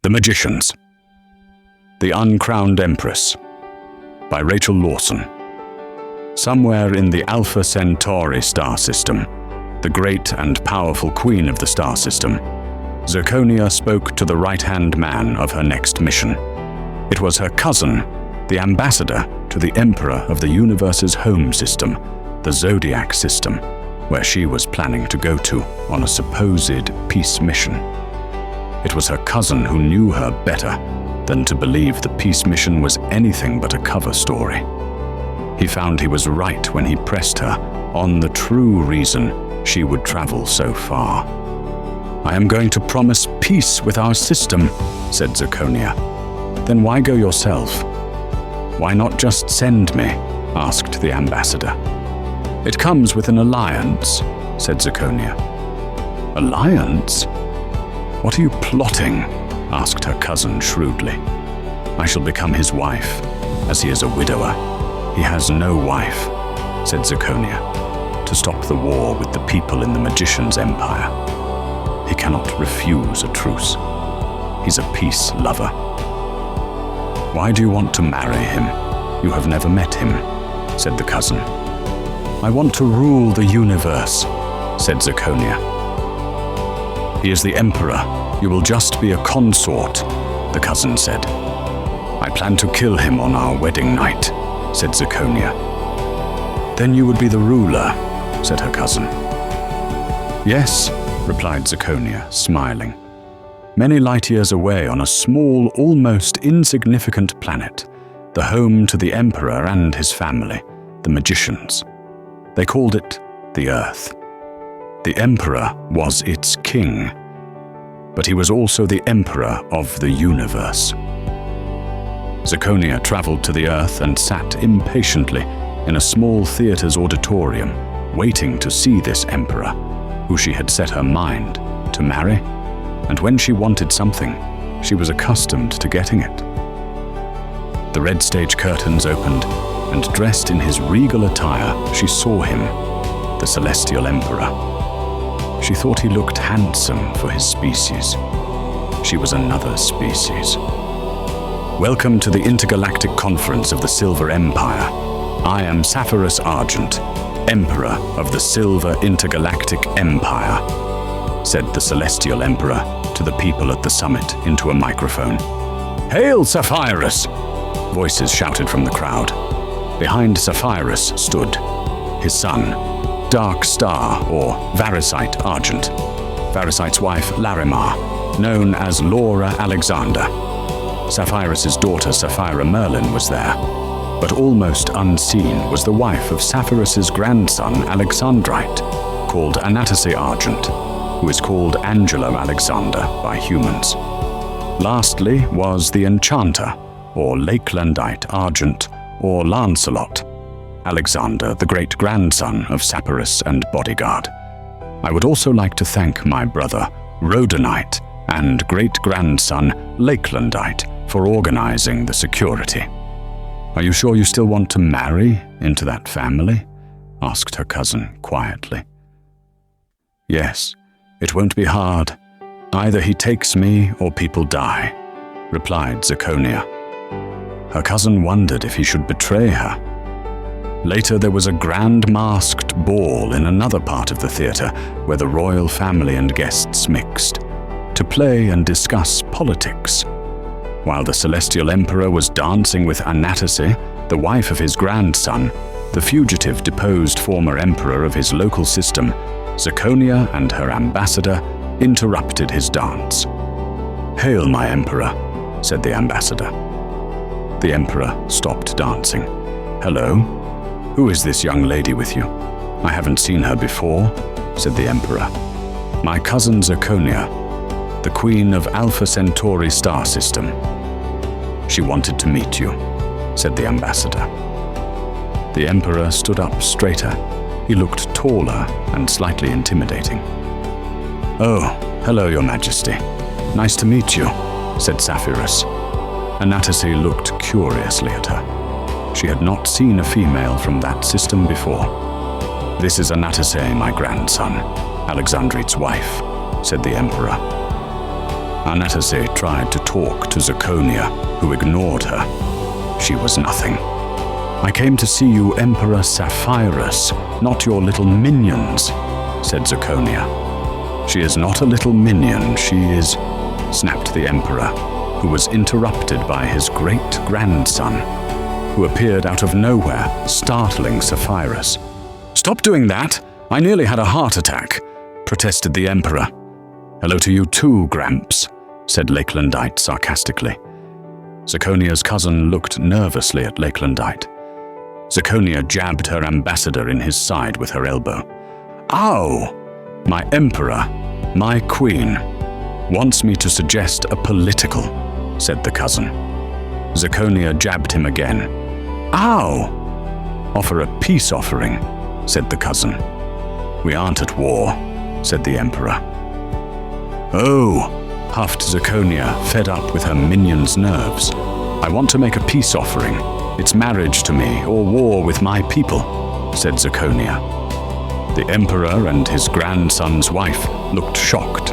The Magicians. The Uncrowned Empress by Rachel Lawson. Somewhere in the Alpha Centauri star system, the great and powerful queen of the star system, Zirconia spoke to the right-hand man of her next mission. It was her cousin, the ambassador to the Emperor of the universe's home system, the Zodiac system, where she was planning to go to on a supposed peace mission. It was her cousin who knew her better than to believe the peace mission was anything but a cover story. He found he was right when he pressed her on the true reason she would travel so far. "I am going to promise peace with our system," said Zirconia. "Then why go yourself?" "Why not just send me?" asked the ambassador. "It comes with an alliance," said Zirconia. "Alliance? What are you plotting?" asked her cousin shrewdly. "I shall become his wife, as he is a widower." "He has no wife," said Zirconia, "to stop the war with the people in the Magicians' empire. He cannot refuse a truce. He's a peace lover." "Why do you want to marry him? You have never met him," said the cousin. "I want to rule the universe," said Zirconia. "He is the emperor. You will just be a consort," the cousin said. "I plan to kill him on our wedding night," said Zirconia. "Then you would be the ruler," said her cousin. "Yes," replied Zirconia, smiling. "Many light years away on a small, almost insignificant planet, the home to the emperor and his family, the Magicians. They called it the Earth. The emperor was its king, but he was also the emperor of the universe." Zirconia traveled to the Earth and sat impatiently in a small theater's auditorium, waiting to see this emperor, who she had set her mind to marry, and when she wanted something, she was accustomed to getting it. The red stage curtains opened, and dressed in his regal attire, she saw him, the celestial emperor. She thought he looked handsome for his species. She was another species. "Welcome to the Intergalactic Conference of the Silver Empire. I am Sapphirus Argent, Emperor of the Silver Intergalactic Empire," said the Celestial Emperor to the people at the summit into a microphone. "Hail, Sapphirus!" voices shouted from the crowd. Behind Sapphirus stood his son, Dark Star, or Varisite Argent, Varisite's wife Larimar, known as Laura Alexander. Sapphirus's daughter Sapphira Merlin was there, but almost unseen was the wife of Sapphirus's grandson Alexandrite, called Anatase Argent, who is called Angela Alexander by humans. Lastly was the Enchanter, or Lakelandite Argent, or Lancelot, Alexander, the great-grandson of Sapphirus and bodyguard. I would also like to thank my brother, Rhodanite, and great-grandson, Lakelandite, for organizing the security. "Are you sure you still want to marry into that family?" asked her cousin quietly. "Yes, it won't be hard. Either he takes me or people die," replied Zirconia. Her cousin wondered if he should betray her. Later there was a grand masked ball in another part of the theater where the royal family and guests mixed, to play and discuss politics. While the Celestial Emperor was dancing with Anatase, the wife of his grandson, the fugitive deposed former emperor of his local system, Zirconia and her ambassador interrupted his dance. "Hail, my emperor," said the ambassador. The emperor stopped dancing. "Hello? Who is this young lady with you? I haven't seen her before," said the emperor. "My cousin Zirconia, the queen of Alpha Centauri star system. She wanted to meet you," said the ambassador. The emperor stood up straighter. He looked taller and slightly intimidating. "Oh, hello, your majesty. Nice to meet you," said Sapphirus. Anatase looked curiously at her. She had not seen a female from that system before. "This is Anatase, my grandson, Alexandrite's wife," said the emperor. Anatase tried to talk to Zirconia, who ignored her. She was nothing. "I came to see you, Emperor Sapphirus, not your little minions," said Zirconia. "She is not a little minion, she is," snapped the Emperor, who was interrupted by his great-grandson, who appeared out of nowhere, startling Sapphirus. "Stop doing that! I nearly had a heart attack," protested the Emperor. "Hello to you too, Gramps," said Lakelandite sarcastically. Zirconia's cousin looked nervously at Lakelandite. Zirconia jabbed her ambassador in his side with her elbow. "Ow! My Emperor, my Queen, wants me to suggest a political," said the cousin. Zirconia jabbed him again. "Ow! Offer a peace offering," said the cousin. "We aren't at war," said the Emperor. "Oh," huffed Zirconia, fed up with her minion's nerves. "I want to make a peace offering. It's marriage to me or war with my people," said Zirconia. The Emperor and his grandson's wife looked shocked.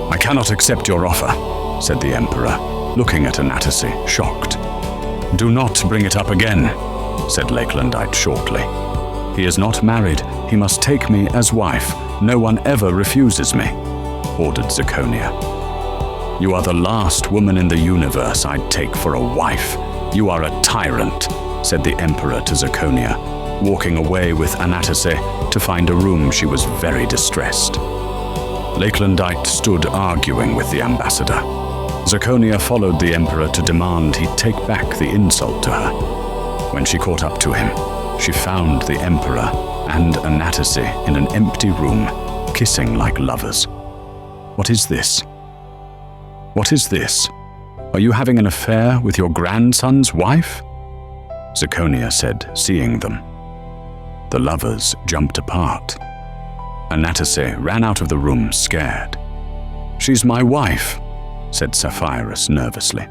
"I cannot accept your offer," said the Emperor, looking at Anatase, shocked. "Do not bring it up again," said Lakelandite shortly. "He is not married. He must take me as wife. No one ever refuses me," ordered Zirconia. "You are the last woman in the universe I'd take for a wife. You are a tyrant," said the Emperor to Zirconia, walking away with Anatase to find a room. She was very distressed. Lakelandite stood arguing with the ambassador. Zirconia followed the Emperor to demand he take back the insult to her. When she caught up to him, she found the Emperor and Anatase in an empty room, kissing like lovers. "What is this? What is this? Are you having an affair with your grandson's wife?" Zirconia said, seeing them. The lovers jumped apart. Anatase ran out of the room, scared. "She's my wife," said Sapphirus nervously.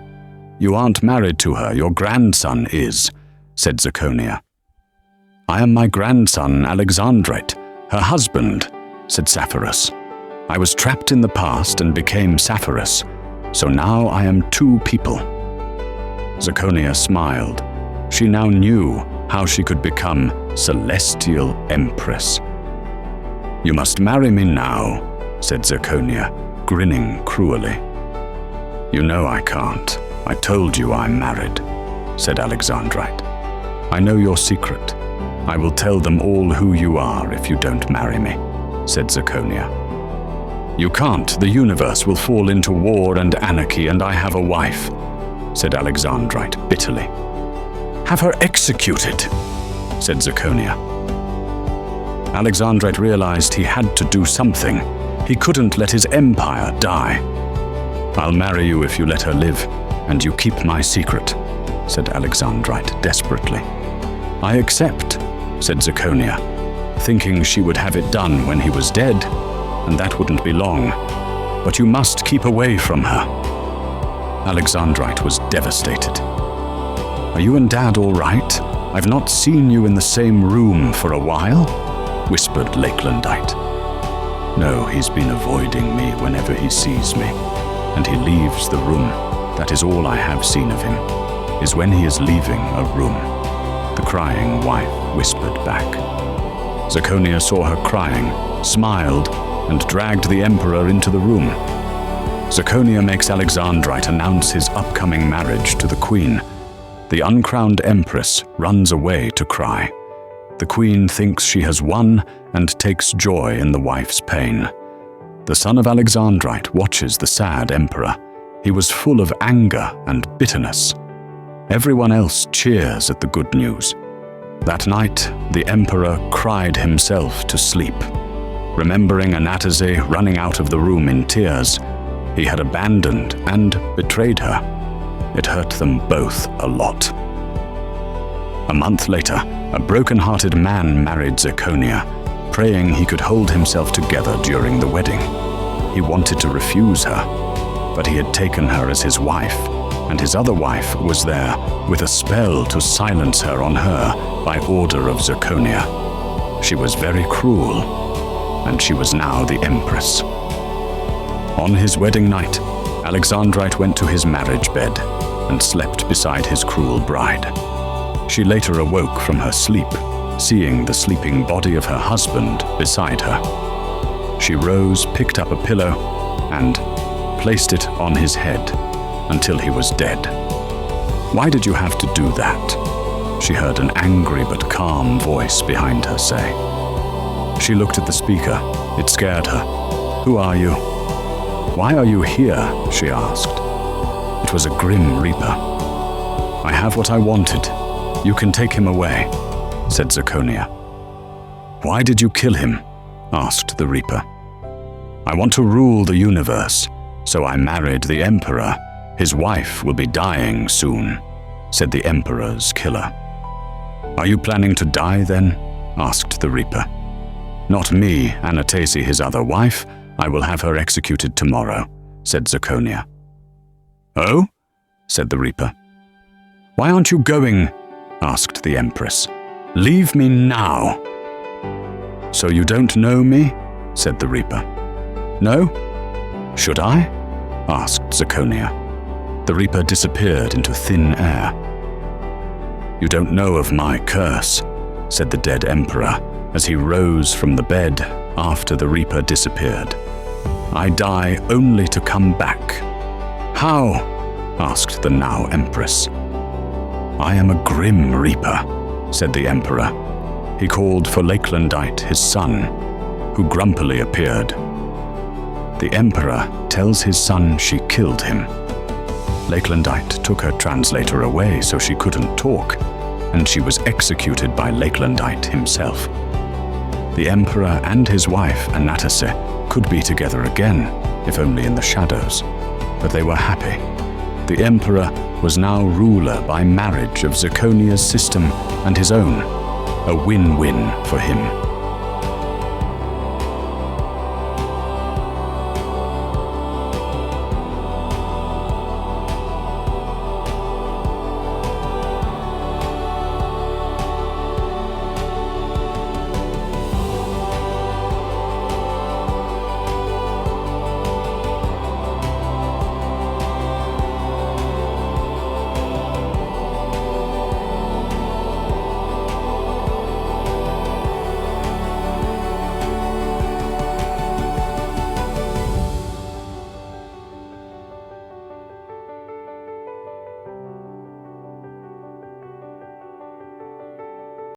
"You aren't married to her, your grandson is," said Zirconia. "I am my grandson, Alexandrite, her husband," said Sapphirus. "I was trapped in the past and became Sapphirus, so now I am two people." Zirconia smiled. She now knew how she could become Celestial Empress. "You must marry me now," said Zirconia, grinning cruelly. "You know I can't. I told you I'm married," said Alexandrite. "I know your secret. I will tell them all who you are if you don't marry me," said Zirconia. "You can't. The universe will fall into war and anarchy, and I have a wife," said Alexandrite bitterly. "Have her executed," said Zirconia. Alexandrite realized he had to do something. He couldn't let his empire die. "I'll marry you if you let her live, and you keep my secret," said Alexandrite desperately. "I accept," said Zirconia, thinking she would have it done when he was dead, and that wouldn't be long. "But you must keep away from her." Alexandrite was devastated. "Are you and Dad all right? I've not seen you in the same room for a while," whispered Lakelandite. "No, he's been avoiding me whenever he sees me, and he leaves the room. That is all I have seen of him, is when he is leaving a room," the crying wife whispered back. Zirconia saw her crying, smiled, and dragged the Emperor into the room. Zirconia makes Alexandrite announce his upcoming marriage to the Queen. The Uncrowned Empress runs away to cry. The Queen thinks she has won and takes joy in the wife's pain. The son of Alexandrite watches the sad Emperor. He was full of anger and bitterness. Everyone else cheers at the good news. That night, the Emperor cried himself to sleep. Remembering Anatase running out of the room in tears, he had abandoned and betrayed her. It hurt them both a lot. A month later, a broken-hearted man married Zirconia, praying he could hold himself together during the wedding. He wanted to refuse her, but he had taken her as his wife, and his other wife was there with a spell to silence her on her by order of Zirconia. She was very cruel, and she was now the Empress. On his wedding night, Alexandrite went to his marriage bed and slept beside his cruel bride. She later awoke from her sleep, seeing the sleeping body of her husband beside her. She rose, picked up a pillow, and placed it on his head until he was dead. "Why did you have to do that?" she heard an angry but calm voice behind her say. She looked at the speaker. It scared her. "Who are you?" "Why are you here?" she asked. It was a grim reaper. "I have what I wanted. You can take him away," said Zirconia. "Why did you kill him?" asked the reaper. "I want to rule the universe, so I married the Emperor. His wife will be dying soon," said the Emperor's killer. "Are you planning to die then?" asked the reaper. "Not me, Anatasi, his other wife. I will have her executed tomorrow," said Zirconia. "Oh?" said the reaper. "Why aren't you going?" asked the Empress. "Leave me now." "So you don't know me?" said the reaper. "No? Should I?" asked Zirconia. The reaper disappeared into thin air. "You don't know of my curse," said the dead emperor as he rose from the bed after the reaper disappeared. "I die only to come back." "How?" asked the now empress. "I am a grim reaper," said the emperor. He called for Lakelandite, his son, who grumpily appeared. The emperor tells his son she killed him. Lakelandite took her translator away so she couldn't talk, and she was executed by Lakelandite himself. The emperor and his wife, Anatase, could be together again, if only in the shadows, but they were happy. The emperor was now ruler by marriage of Zirconia's system and his own, a win-win for him.